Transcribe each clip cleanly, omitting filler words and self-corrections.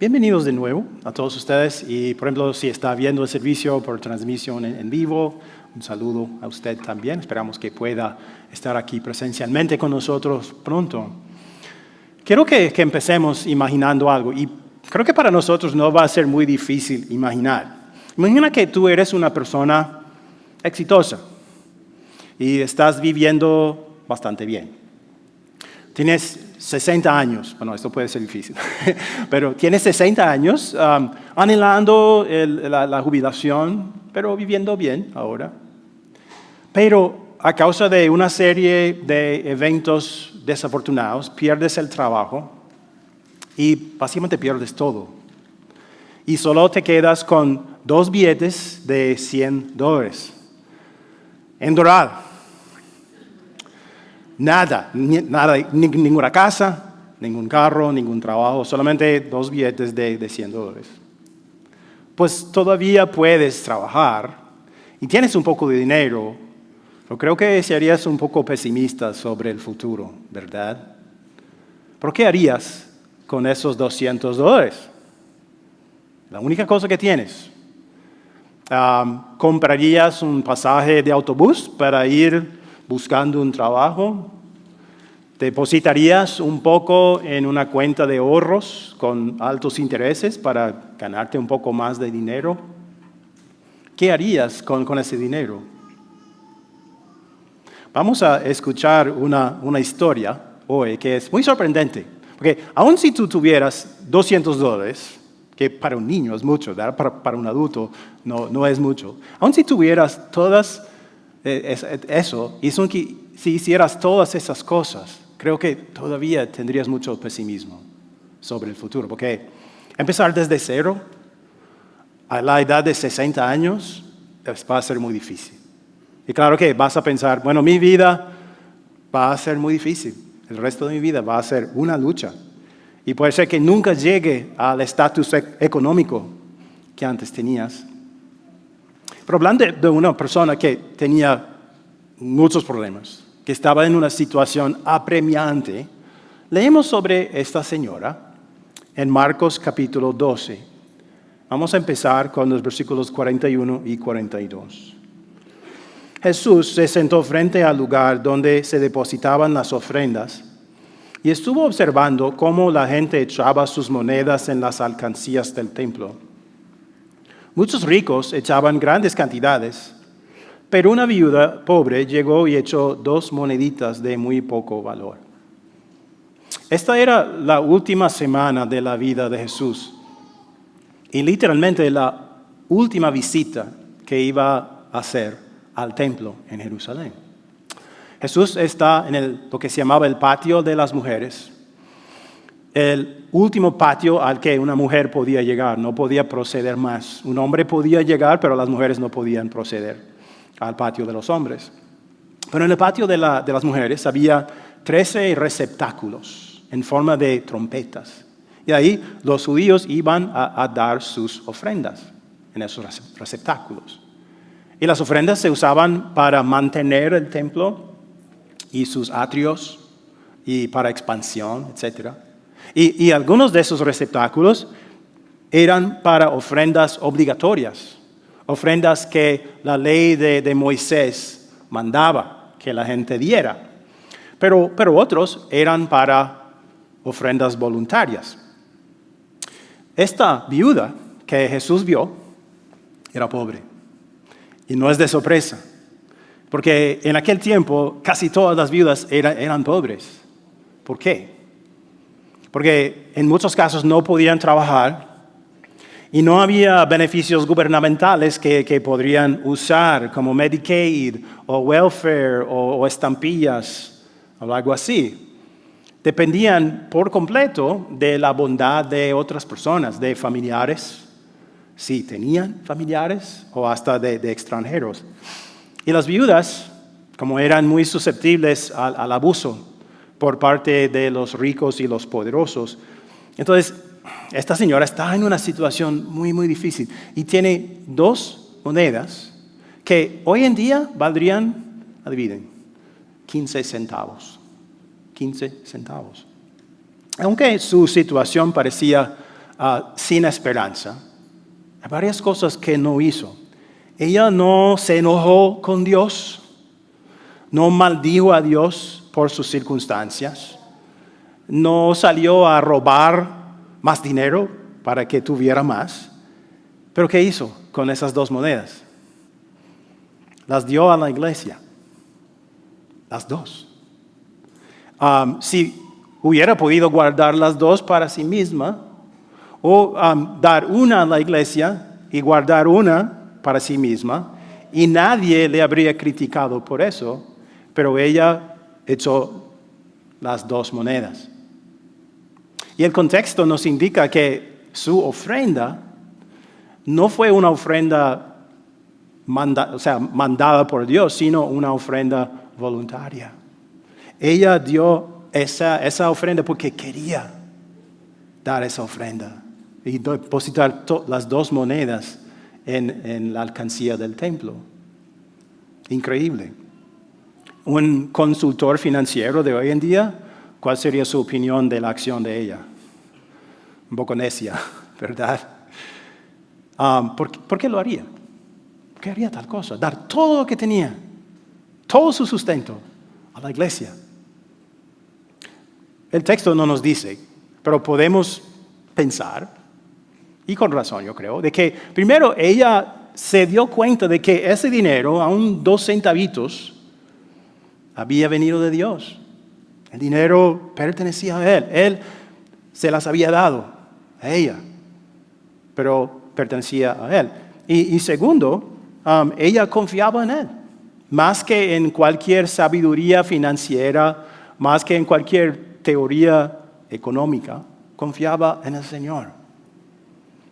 Bienvenidos de nuevo a todos ustedes y, por ejemplo, si está viendo el servicio por transmisión en vivo, un saludo a usted también. Esperamos que pueda estar aquí presencialmente con nosotros pronto. Quiero que empecemos imaginando algo y creo que para nosotros no va a ser muy difícil imaginar. Imagina que tú eres una persona exitosa y estás viviendo bastante bien. Tienes 60 años, bueno, esto puede ser difícil, pero tienes 60 años anhelando la jubilación, pero viviendo bien ahora. Pero a causa de una serie de eventos desafortunados, pierdes el trabajo y básicamente pierdes todo. Y solo te quedas con 2 billetes de $100 en dorado. Nada, ninguna casa, ningún carro, ningún trabajo, solamente 2 billetes de $100. Pues todavía puedes trabajar y tienes un poco de dinero, pero creo que serías un poco pesimista sobre el futuro, ¿verdad? ¿Pero qué harías con esos $200? La única cosa que tienes. ¿Comprarías un pasaje de autobús para ir buscando un trabajo? ¿Depositarías un poco en una cuenta de ahorros con altos intereses para ganarte un poco más de dinero? ¿Qué harías con ese dinero? Vamos a escuchar una historia hoy que es muy sorprendente. Porque aun si tú tuvieras $200, que para un niño es mucho, ¿verdad? Para un adulto no es mucho. Aun si tuvieras todas eso, y si hicieras todas esas cosas, creo que todavía tendrías mucho pesimismo sobre el futuro, porque empezar desde cero a la edad de 60 años va a ser muy difícil. Y claro que vas a pensar, bueno, mi vida va a ser muy difícil, el resto de mi vida va a ser una lucha. Y puede ser que nunca llegue al estatus económico que antes tenías. Pero hablando de una persona que tenía muchos problemas, que estaba en una situación apremiante, leemos sobre esta señora en Marcos capítulo 12. Vamos a empezar con los versículos 41 y 42. Jesús se sentó frente al lugar donde se depositaban las ofrendas y estuvo observando cómo la gente echaba sus monedas en las alcancías del templo. Muchos ricos echaban grandes cantidades, pero una viuda pobre llegó y echó 2 moneditas de muy poco valor. Esta era la última semana de la vida de Jesús y literalmente la última visita que iba a hacer al templo en Jerusalén. Jesús está en lo que se llamaba el patio de las mujeres, el último patio al que una mujer podía llegar, no podía proceder más. Un hombre podía llegar, pero las mujeres no podían proceder al patio de los hombres. Pero en el patio de las mujeres había 13 receptáculos en forma de trompetas. Y ahí los judíos iban a dar sus ofrendas en esos receptáculos. Y las ofrendas se usaban para mantener el templo y sus atrios y para expansión, etc. Y algunos de esos receptáculos eran para ofrendas obligatorias, ofrendas que la ley de Moisés mandaba que la gente diera. Pero otros eran para ofrendas voluntarias. Esta viuda que Jesús vio era pobre. Y no es de sorpresa, porque en aquel tiempo casi todas las viudas eran pobres. ¿Por qué? Porque en muchos casos no podían trabajar y no había beneficios gubernamentales que podrían usar como Medicaid o welfare o estampillas o algo así. Dependían por completo de la bondad de otras personas, de familiares, si tenían familiares o hasta de extranjeros. Y las viudas, como eran muy susceptibles al abuso por parte de los ricos y los poderosos, entonces esta señora está en una situación muy, muy difícil y tiene 2 monedas que hoy en día valdrían, adivinen, 15 centavos. 15 centavos. Aunque su situación parecía sin esperanza, hay varias cosas que no hizo. Ella no se enojó con Dios, no maldijo a Dios por sus circunstancias, no salió a robar más dinero para que tuviera más. ¿Pero qué hizo con esas 2 monedas? Las dio a la iglesia. Las 2. Si hubiera podido guardar las 2 para sí misma, o dar una a la iglesia y guardar una para sí misma, y nadie le habría criticado por eso, pero ella echó las 2 monedas. Y el contexto nos indica que su ofrenda no fue una ofrenda mandada por Dios, sino una ofrenda voluntaria. Ella dio esa ofrenda porque quería dar esa ofrenda y depositar las 2 monedas en la alcancía del templo. Increíble. Un consultor financiero de hoy en día, ¿cuál sería su opinión de la acción de ella? Un poco necia, ¿verdad? ¿Por qué lo haría? ¿Por qué haría tal cosa? Dar todo lo que tenía, todo su sustento a la iglesia. El texto no nos dice, pero podemos pensar, y con razón yo creo, de que primero ella se dio cuenta de que ese dinero, aún 2 centavitos, había venido de Dios. El dinero pertenecía a Él. Él se las había dado a ella, pero pertenecía a Él. Y segundo, ella confiaba en Él, más que en cualquier sabiduría financiera, más que en cualquier teoría económica, confiaba en el Señor,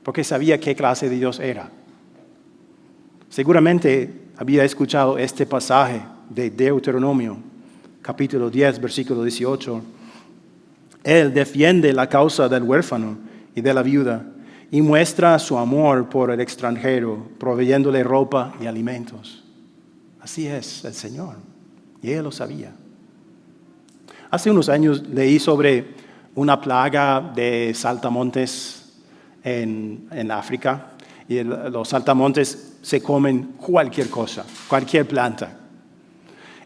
porque sabía qué clase de Dios era. Seguramente había escuchado este pasaje de Deuteronomio, capítulo 10, versículo 18. Él defiende la causa del huérfano y de la viuda y muestra su amor por el extranjero, proveyéndole ropa y alimentos. Así es el Señor, y Él lo sabía. Hace unos años leí sobre una plaga de saltamontes en África, y los saltamontes se comen cualquier cosa, cualquier planta.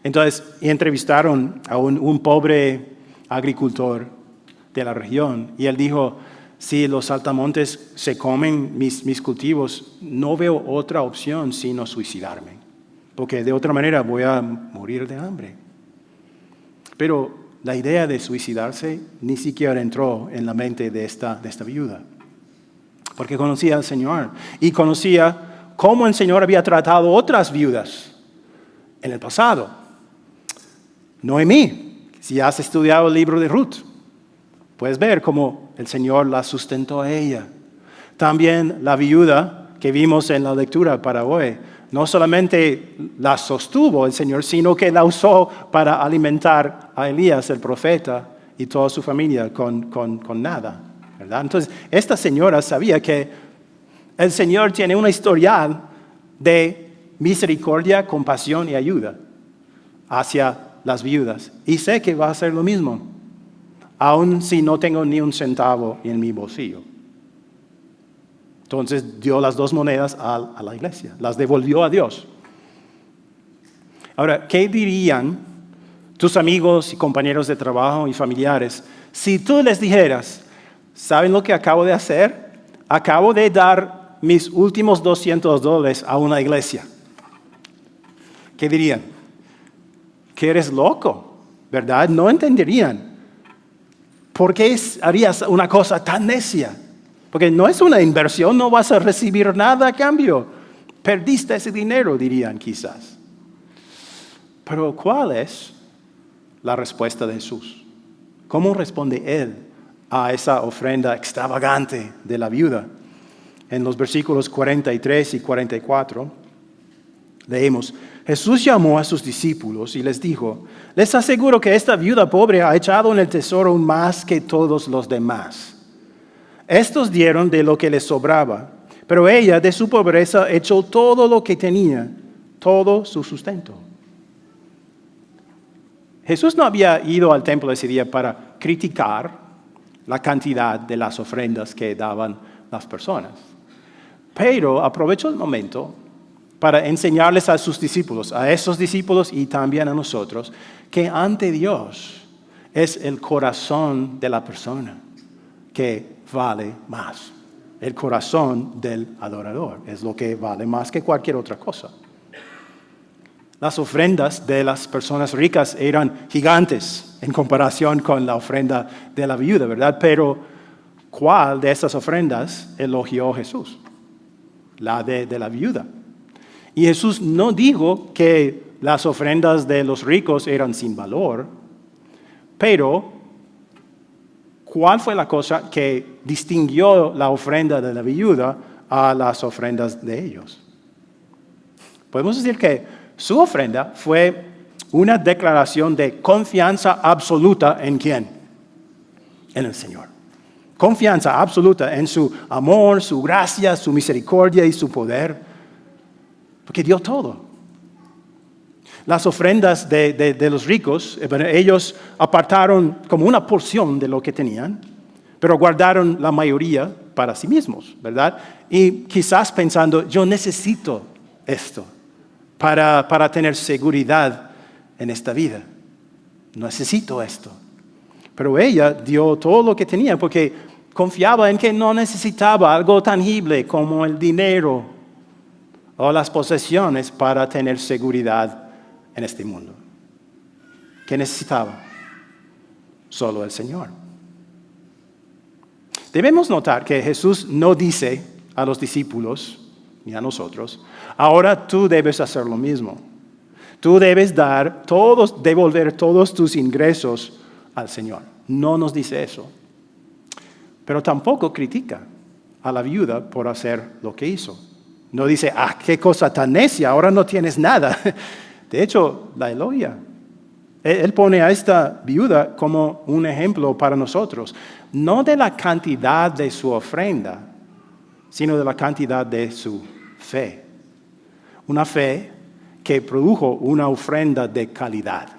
Entonces entrevistaron a un pobre agricultor de la región y él dijo: si los saltamontes se comen mis cultivos, no veo otra opción sino suicidarme, porque de otra manera voy a morir de hambre. Pero la idea de suicidarse ni siquiera entró en la mente de esta viuda, porque conocía al Señor y conocía cómo el Señor había tratado otras viudas en el pasado. Noemí, si has estudiado el libro de Ruth, puedes ver cómo el Señor la sustentó a ella. También la viuda que vimos en la lectura para hoy, no solamente la sostuvo el Señor, sino que la usó para alimentar a Elías, el profeta, y toda su familia con nada, ¿verdad? Entonces, esta señora sabía que el Señor tiene una historial de misericordia, compasión y ayuda hacia las viudas. Y sé que va a hacer lo mismo, aun si no tengo ni un centavo en mi bolsillo. Entonces dio las 2 monedas a la iglesia, las devolvió a Dios. Ahora, ¿qué dirían tus amigos y compañeros de trabajo y familiares si tú les dijeras: ¿saben lo que acabo de hacer? Acabo de dar mis últimos $200 a una iglesia. ¿Qué dirían? Que eres loco, ¿verdad? No entenderían. ¿Por qué harías una cosa tan necia? Porque no es una inversión, no vas a recibir nada a cambio. Perdiste ese dinero, dirían quizás. Pero ¿cuál es la respuesta de Jesús? ¿Cómo responde Él a esa ofrenda extravagante de la viuda? En los versículos 43 y 44 leemos: Jesús llamó a sus discípulos y les dijo: les aseguro que esta viuda pobre ha echado en el tesoro más que todos los demás. Estos dieron de lo que les sobraba, pero ella de su pobreza echó todo lo que tenía, todo su sustento. Jesús no había ido al templo ese día para criticar la cantidad de las ofrendas que daban las personas. Pero aprovechó el momento para enseñarles a sus discípulos, a esos discípulos y también a nosotros, que ante Dios es el corazón de la persona que vale más. El corazón del adorador es lo que vale más que cualquier otra cosa. Las ofrendas de las personas ricas eran gigantes en comparación con la ofrenda de la viuda, ¿verdad? Pero ¿cuál de esas ofrendas elogió Jesús? La de la viuda. Y Jesús no dijo que las ofrendas de los ricos eran sin valor, pero ¿cuál fue la cosa que distinguió la ofrenda de la viuda a las ofrendas de ellos? Podemos decir que su ofrenda fue una declaración de confianza absoluta ¿en quién? En el Señor. Confianza absoluta en su amor, su gracia, su misericordia y su poder, porque dio todo. Las ofrendas de los ricos, ellos apartaron como una porción de lo que tenían, pero guardaron la mayoría para sí mismos, ¿verdad? Y quizás pensando, yo necesito esto para tener seguridad en esta vida. Necesito esto. Pero ella dio todo lo que tenía porque confiaba en que no necesitaba algo tangible como el dinero o las posesiones para tener seguridad en este mundo. ¿Qué necesitaba? Solo el Señor. Debemos notar que Jesús no dice a los discípulos ni a nosotros, ahora tú debes hacer lo mismo. Tú debes devolver todos tus ingresos al Señor. No nos dice eso. Pero tampoco critica a la viuda por hacer lo que hizo. No dice, qué cosa tan necia, ahora no tienes nada. De hecho, la elogia. Él pone a esta viuda como un ejemplo para nosotros, no de la cantidad de su ofrenda, sino de la cantidad de su fe. Una fe que produjo una ofrenda de calidad.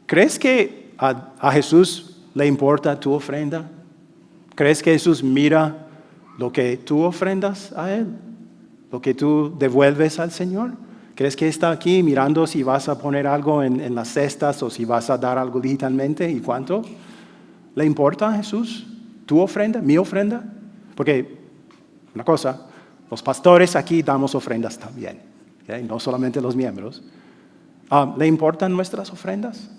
¿Crees que a Jesús le importa tu ofrenda? ¿Crees que Jesús mira lo que tú ofrendas a Él? ¿Lo que tú devuelves al Señor? ¿Crees que está aquí mirando si vas a poner algo en las cestas o si vas a dar algo digitalmente y cuánto? ¿Le importa a Jesús tu ofrenda, mi ofrenda? Porque, una cosa, los pastores aquí damos ofrendas también, ¿okay? No solamente los miembros. ¿Le importan nuestras ofrendas?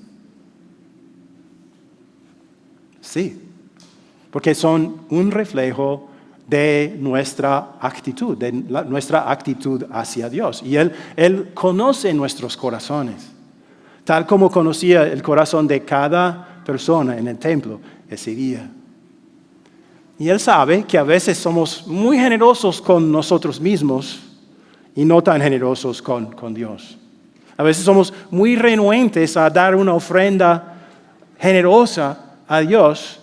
Sí, porque son un reflejo de nuestra actitud, nuestra actitud hacia Dios. Y Él conoce nuestros corazones, tal como conocía el corazón de cada persona en el templo ese día. Y Él sabe que a veces somos muy generosos con nosotros mismos y no tan generosos con Dios. A veces somos muy renuentes a dar una ofrenda generosa a Dios.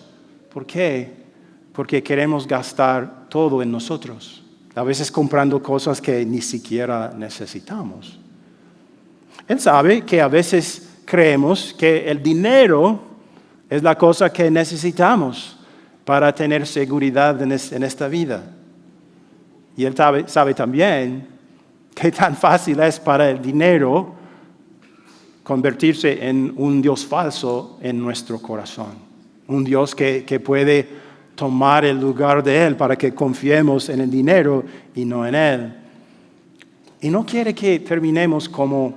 ¿Por qué? Porque queremos gastar todo en nosotros. A veces comprando cosas que ni siquiera necesitamos. Él sabe que a veces creemos que el dinero es la cosa que necesitamos para tener seguridad en esta vida. Y Él sabe también que tan fácil es para el dinero convertirse en un Dios falso en nuestro corazón. Un Dios que puede tomar el lugar de Él para que confiemos en el dinero y no en Él. Y no quiere que terminemos como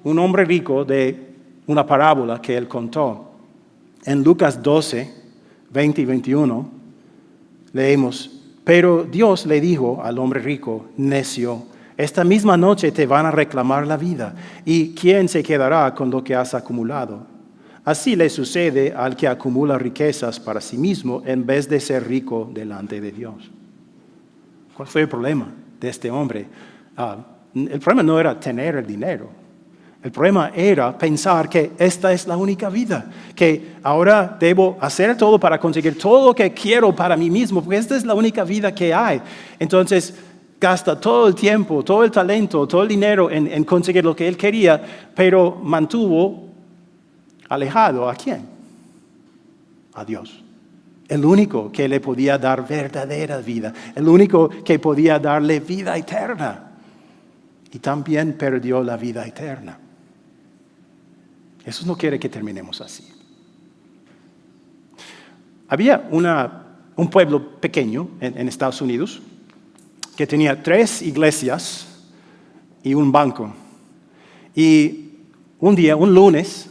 un hombre rico de una parábola que Él contó. En Lucas 12, 20 y 21, leemos, pero Dios le dijo al hombre rico, necio, esta misma noche te van a reclamar la vida, ¿y quién se quedará con lo que has acumulado? Así le sucede al que acumula riquezas para sí mismo en vez de ser rico delante de Dios. ¿Cuál fue el problema de este hombre? El problema no era tener el dinero. El problema era pensar que esta es la única vida, que ahora debo hacer todo para conseguir todo lo que quiero para mí mismo, porque esta es la única vida que hay. Entonces gasta todo el tiempo, todo el talento, todo el dinero en conseguir lo que él quería, pero mantuvo alejado ¿a quién? a Dios. El único que le podía dar verdadera vida. El único que podía darle vida eterna. Y también perdió la vida eterna. Jesús no quiere que terminemos así. Había un pueblo pequeño en Estados Unidos que tenía 3 iglesias y un banco. Y un día, un lunes,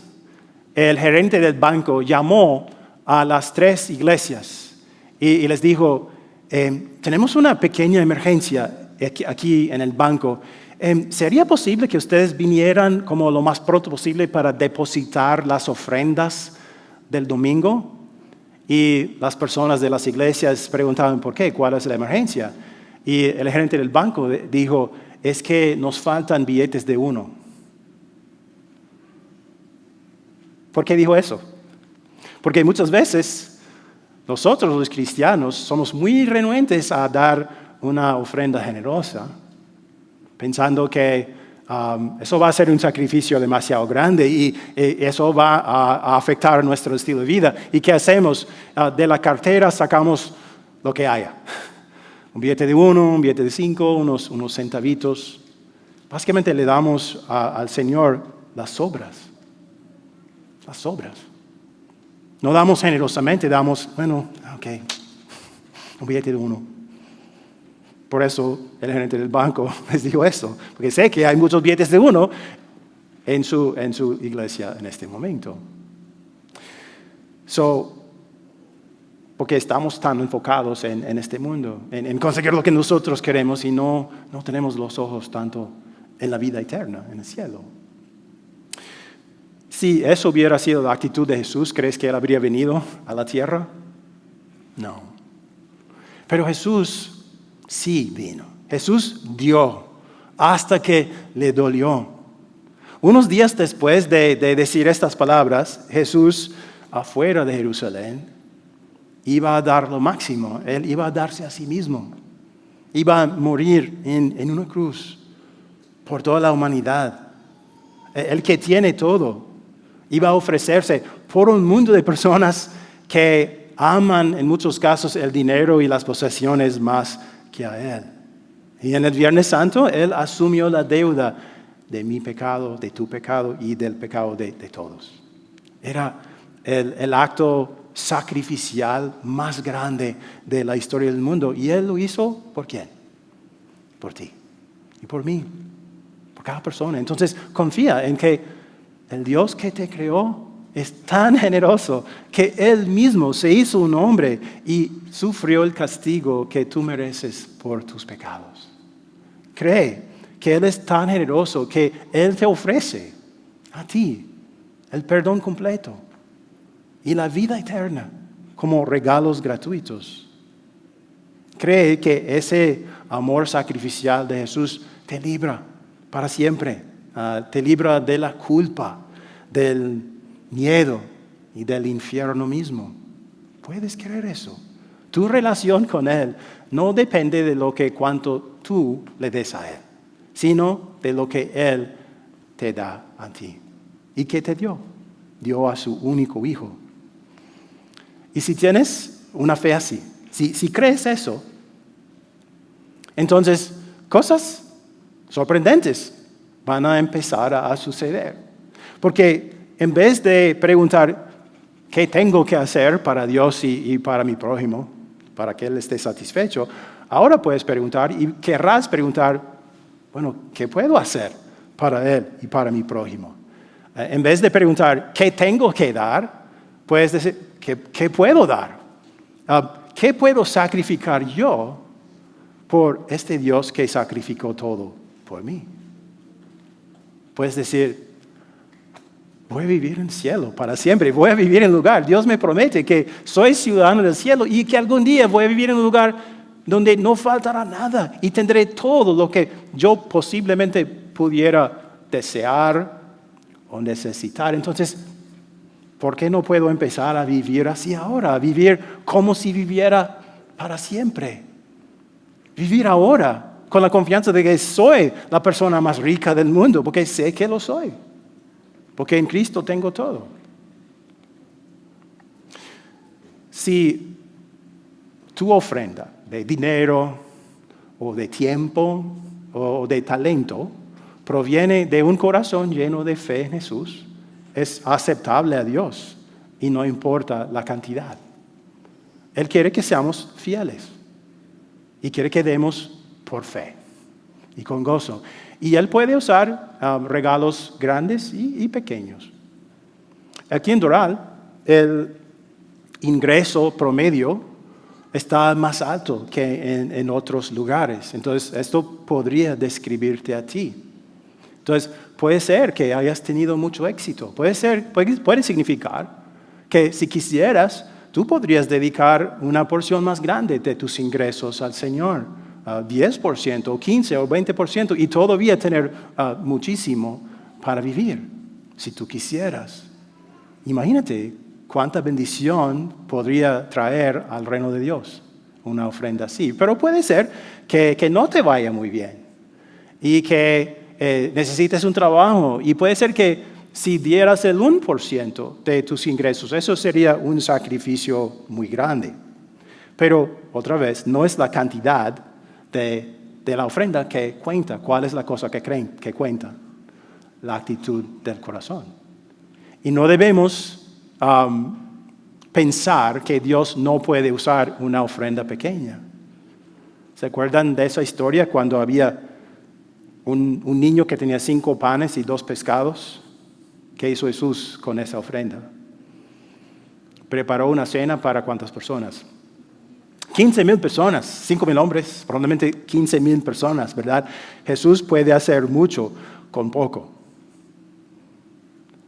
el gerente del banco llamó a las 3 iglesias y les dijo, tenemos una pequeña emergencia aquí en el banco. ¿Sería posible que ustedes vinieran como lo más pronto posible para depositar las ofrendas del domingo? Y las personas de las iglesias preguntaban, ¿por qué? ¿Cuál es la emergencia? Y el gerente del banco dijo, es que nos faltan billetes de 1. ¿Por qué dijo eso? Porque muchas veces nosotros los cristianos somos muy renuentes a dar una ofrenda generosa, pensando que eso va a ser un sacrificio demasiado grande y eso va a afectar nuestro estilo de vida. ¿Y qué hacemos? De la cartera sacamos lo que haya. Un billete de 1, un billete de 5, unos centavitos. Básicamente le damos al Señor las sobras. Las sobras. No damos generosamente, damos, ok, un billete de 1. Por eso el gerente del banco les dijo eso, porque sé que hay muchos billetes de 1 en su iglesia en este momento. Porque estamos tan enfocados en este mundo, en conseguir lo que nosotros queremos y no tenemos los ojos tanto en la vida eterna, en el cielo. Si eso hubiera sido la actitud de Jesús, ¿crees que Él habría venido a la tierra? No. Pero Jesús sí vino. Jesús dio hasta que le dolió. Unos días después de decir estas palabras, Jesús, afuera de Jerusalén, iba a dar lo máximo. Él iba a darse a sí mismo. Iba a morir en una cruz por toda la humanidad. El que tiene todo. Iba a ofrecerse por un mundo de personas que aman en muchos casos el dinero y las posesiones más que a Él. Y en el Viernes Santo, Él asumió la deuda de mi pecado, de tu pecado y del pecado de todos. Era el acto sacrificial más grande de la historia del mundo. Y Él lo hizo, ¿por quién? Por ti y por mí, por cada persona. Entonces, confía en que el Dios que te creó es tan generoso que Él mismo se hizo un hombre y sufrió el castigo que tú mereces por tus pecados. Cree que Él es tan generoso que Él te ofrece a ti el perdón completo y la vida eterna como regalos gratuitos. Cree que ese amor sacrificial de Jesús te libra para siempre. Te libra de la culpa, del miedo y del infierno mismo. ¿Puedes creer eso? Tu relación con Él no depende de cuánto tú le des a Él, sino de lo que Él te da a ti. ¿Y qué te dio? Dio a su único Hijo. Y si tienes una fe así, si crees eso, entonces cosas sorprendentes van a empezar a suceder. Porque en vez de preguntar qué tengo que hacer para Dios y para mi prójimo, para que Él esté satisfecho, ahora puedes preguntar y querrás preguntar, ¿qué puedo hacer para Él y para mi prójimo? En vez de preguntar qué tengo que dar, puedes decir, ¿qué puedo dar? ¿Qué puedo sacrificar yo por este Dios que sacrificó todo por mí? Puedes decir, voy a vivir en el cielo para siempre, voy a vivir en un lugar. Dios me promete que soy ciudadano del cielo y que algún día voy a vivir en un lugar donde no faltará nada y tendré todo lo que yo posiblemente pudiera desear o necesitar. Entonces, ¿por qué no puedo empezar a vivir así ahora? A vivir como si viviera para siempre. Vivir ahora con la confianza de que soy la persona más rica del mundo, porque sé que lo soy. Porque en Cristo tengo todo. Si tu ofrenda de dinero o de tiempo o de talento proviene de un corazón lleno de fe en Jesús, es aceptable a Dios y no importa la cantidad. Él quiere que seamos fieles y quiere que demos por fe y con gozo. Y Él puede usar regalos grandes y pequeños. Aquí en Doral, el ingreso promedio está más alto que en otros lugares. Entonces, esto podría describirte a ti. Entonces, puede ser que hayas tenido mucho éxito. Puede significar que si quisieras, tú podrías dedicar una porción más grande de tus ingresos al Señor, 10%, o 15% o 20%, y todavía tener muchísimo para vivir, si tú quisieras. Imagínate cuánta bendición podría traer al reino de Dios una ofrenda así. Pero puede ser que no te vaya muy bien y que necesites un trabajo, y puede ser que si dieras el 1% de tus ingresos, eso sería un sacrificio muy grande. Pero, otra vez, no es la cantidad de la ofrenda que cuenta. ¿Cuál es la cosa que cuenta? La actitud del corazón. Y no debemos pensar que Dios no puede usar una ofrenda pequeña. ¿Se acuerdan de esa historia cuando había un niño que tenía 5 panes y 2 pescados? ¿Qué hizo Jesús con esa ofrenda? Preparó una cena para ¿cuántas personas? 15,000 personas, 5,000 hombres, probablemente 15,000 personas, ¿verdad? Jesús puede hacer mucho con poco.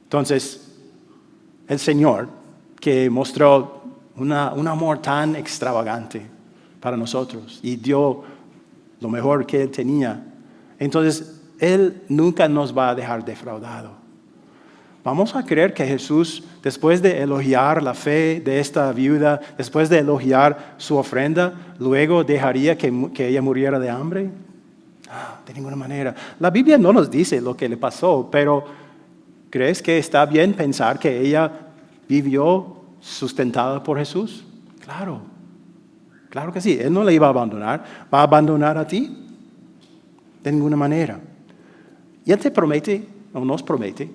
Entonces, el Señor, que mostró un amor tan extravagante para nosotros y dio lo mejor que Él tenía, entonces Él nunca nos va a dejar defraudado. Vamos a creer que Jesús, después de elogiar la fe de esta viuda, después de elogiar su ofrenda, luego dejaría que ella muriera de hambre. De ninguna manera. La Biblia no nos dice lo que le pasó, pero ¿crees que está bien pensar que ella vivió sustentada por Jesús? Claro, claro que sí. Él no la iba a abandonar. ¿Va a abandonar a ti? De ninguna manera. Y Él te promete, o nos promete,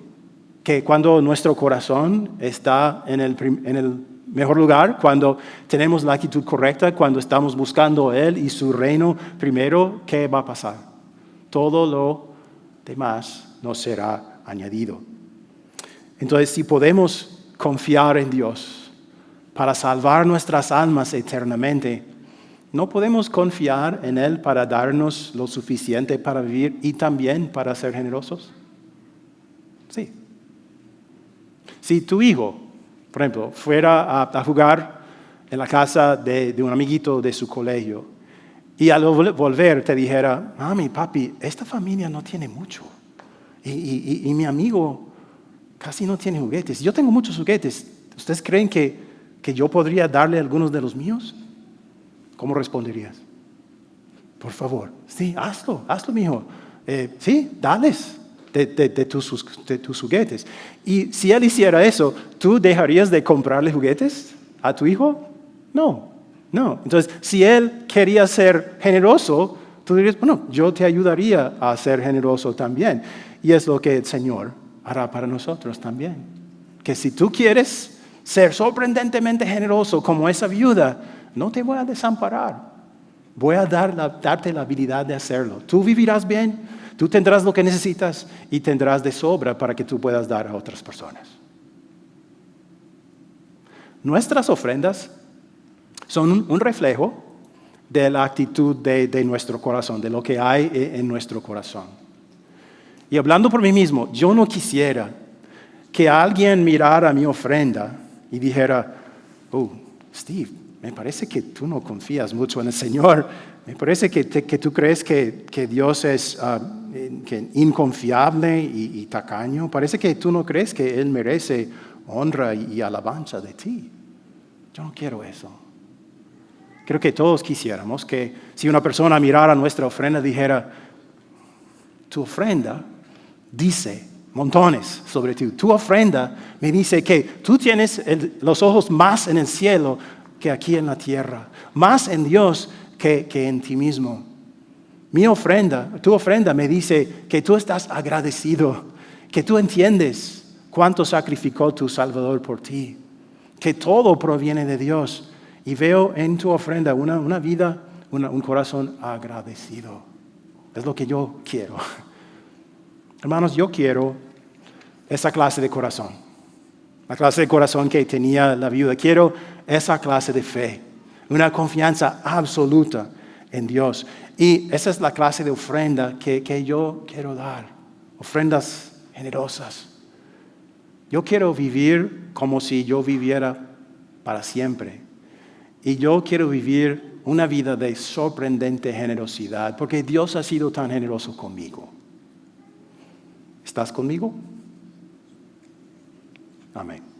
que cuando nuestro corazón está en el mejor lugar, cuando tenemos la actitud correcta, cuando estamos buscando a Él y su reino primero, ¿qué va a pasar? Todo lo demás nos será añadido. Entonces, si podemos confiar en Dios para salvar nuestras almas eternamente, ¿no podemos confiar en Él para darnos lo suficiente para vivir y también para ser generosos? Sí. Si tu hijo, por ejemplo, fuera a jugar en la casa de un amiguito de su colegio y al volver te dijera, mami, papi, esta familia no tiene mucho y mi amigo casi no tiene juguetes. Yo tengo muchos juguetes. ¿Ustedes creen que yo podría darle algunos de los míos? ¿Cómo responderías? Por favor, sí, hazlo, mijo. Sí, dales de tus juguetes. Y si él hiciera eso, ¿tú dejarías de comprarle juguetes a tu hijo? No. Entonces, si él quería ser generoso, tú dirías, bueno, yo te ayudaría a ser generoso también. Y es lo que el Señor hará para nosotros también. Que si tú quieres ser sorprendentemente generoso como esa viuda, no te voy a desamparar. Voy a darte la habilidad de hacerlo. Tú vivirás bien, tú tendrás lo que necesitas y tendrás de sobra para que tú puedas dar a otras personas. Nuestras ofrendas son un reflejo de la actitud de nuestro corazón, de lo que hay en nuestro corazón. Y hablando por mí mismo, yo no quisiera que alguien mirara mi ofrenda y dijera, oh, Steve, me parece que tú no confías mucho en el Señor. Me parece que tú crees que Dios es inconfiable y tacaño. Parece que tú no crees que Él merece honra y alabanza de ti. Yo no quiero eso. Creo que todos quisiéramos que si una persona mirara nuestra ofrenda dijera, tu ofrenda dice montones sobre ti. Tu ofrenda me dice que tú tienes los ojos más en el cielo que aquí en la tierra. Más en Dios que en ti mismo. Mi ofrenda, tu ofrenda me dice que tú estás agradecido, que tú entiendes cuánto sacrificó tu Salvador por ti, que todo proviene de Dios. Y veo en tu ofrenda una vida, un corazón agradecido. Es lo que yo quiero. Hermanos, yo quiero esa clase de corazón. La clase de corazón que tenía la viuda. Quiero esa clase de fe. Una confianza absoluta en Dios. Y esa es la clase de ofrenda que yo quiero dar. Ofrendas generosas. Yo quiero vivir como si yo viviera para siempre. Y yo quiero vivir una vida de sorprendente generosidad, porque Dios ha sido tan generoso conmigo. ¿Estás conmigo? Amén.